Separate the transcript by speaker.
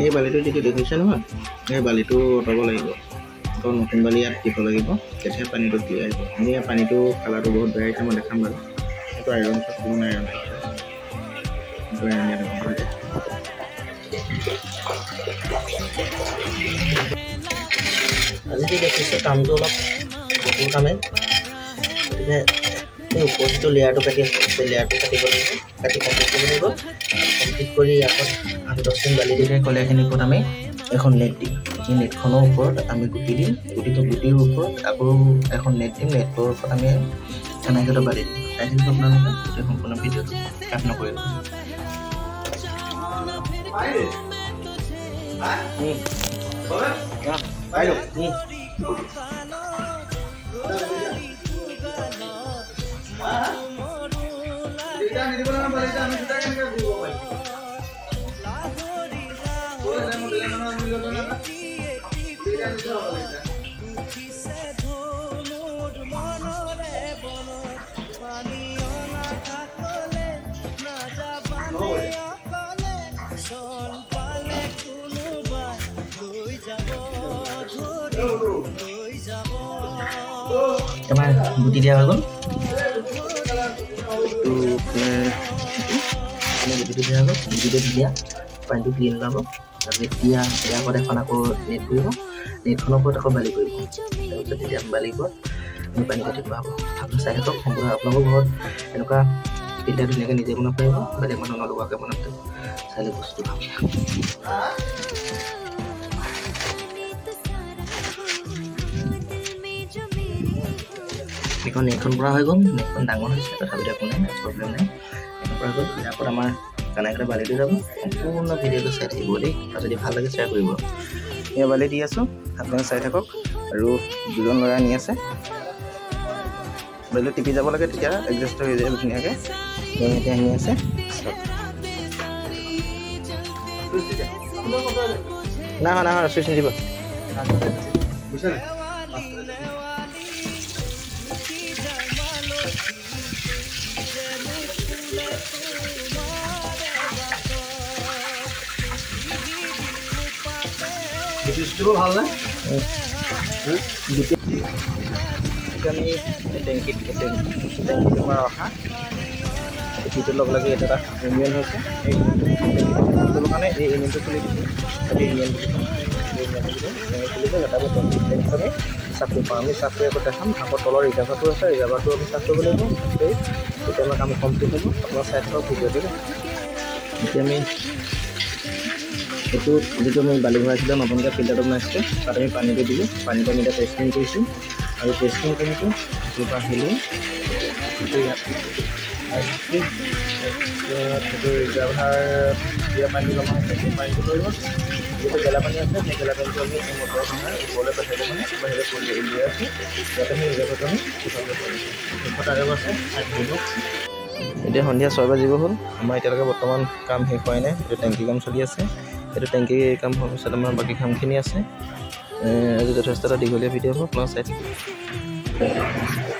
Speaker 1: এই বালিটো যদি দেখিছে নহয় এই বালিটো অঁতৰাব লাগিব তো নতুন বালি ইয়াত দিব লাগিব তেতিয়া পানীটো ক্লিয়াৰ আহিব আমি পানীটো কালাৰটো বহুত বেয়া আহিছে মই দেখাম বাৰু এইটো আইৰণ থাকিব নাই আইৰণ আজি দেখিছে কামটো অলপ কঠিন কামে গতিকে এই ওপৰৰ যিটো লেয়াৰটো কাটি আছে সেই লেয়াৰটো কাটিব লাগিব কাটি কমপ্লিট কৰিব লাগিব কমপ্লিট কৰি আকৌ 8-10 দিন বালি দিলে কলেখিনিৰ ওপৰত আমি এখন নেট দিম এই নেটখনৰ ওপৰত আমি গুটি দিম গুটিৰ ওপৰত আকৌ এখন নেট দিম নেটৰ ওপৰত আমি কানাইঘাটৰ বালি দিম তাইখিনি আপোনালোকে গোটেই সম্পূৰ্ণ ভিডিঅ'টো কাট নকৰিব Kemana? Buti dia apa? Buti dia apa? Buti dia. Pandu clean lah apa? Tapi dia pada kan aku net dulu. Net kan aku tak kembali dulu. Jadi dia kembali buat ini pandu tadi apa? Aku saya tu kumpul apa aku buat. Enuka pilih dunia kan ini mana apa? Balik mana lalu agak mana tu? Saya lepas tu. এখন নেটখন পৰা হৈ গ'ল নেটখন ডাঙৰ হৈছে তথাপিতো একো নাই প্ৰব্লেম নাই এখন পৰা গ'ল ইয়াৰ পৰা আমাৰ কানাইঘাটৰ বালিটো যাব সম্পূৰ্ণ ভিডিঅ'টো চাই থাকিব দেই আৰু যদি ভাল লাগে শ্বেয়াৰ কৰিব এয়া বালি দি আছোঁ আপোনালোকে চাই থাকক আৰু দুজন ল'ৰা আনি আছে বালিটো টিপি যাব লাগে তেতিয়া এডজাষ্ট হৈ যায় ধুনীয়াকৈ এতিয়া আনি আছে না না চুইচ নিদিব বুজিছে নাই Itu hal lah. Kami tangki marah. Itu log lagi ada union house. Itu makanya ini itu kulit. Tapi union itu. Kulit itu kata betul. Kami satu pahami satu yang berdasam. Aku tolong ijazah tu saya ijazah tu satu boleh tu. Kita nak kami komplit tu. Kalau saya tahu video tu. Kami itu যিটো আমি বালি ভৰাইছিলোঁ নতুনকৈ ফিল্টাৰটো বনাইছিলোঁ তাত আমি পানীটো দিলোঁ পানীটো আমি এতিয়া টেষ্টিং কৰিছোঁ আৰু টেষ্টিং কৰোঁতে সেইটো আহিলোঁ সেইটো ইয়াত সেইটো ৰিজাৰ্ভাৰ দিয়া পানী জমা হৈছে সেই পানীটো কৰিব যিটো গেলা পানী আছে সেই গেলা পানীটো আমি এই মটৰৰ সহায় ওপৰলৈ পঠাই দিব মানে বাহিৰত কৰি উলিয়াই আছোঁ ইয়াত আমি ৰিজাৰ্ভাৰটো আমি উঠাব পাৰিছোঁ শেষত আৰু আছে আহিব এতিয়া সন্ধিয়া 6 বাজিব হ'ল আমাৰ এতিয়ালৈকে বৰ্তমান কাম শেষ হোৱাই নাই এইটো টেংকি কাম চলি আছে এইটো টেংকি কাম হোৱাৰ পিছত আমাৰ বাকী কামখিনি আছে আজি যথেষ্ট এটা দীঘলীয়া ভিডিঅ' হ'ব আপোনালোকে চাই থাকিব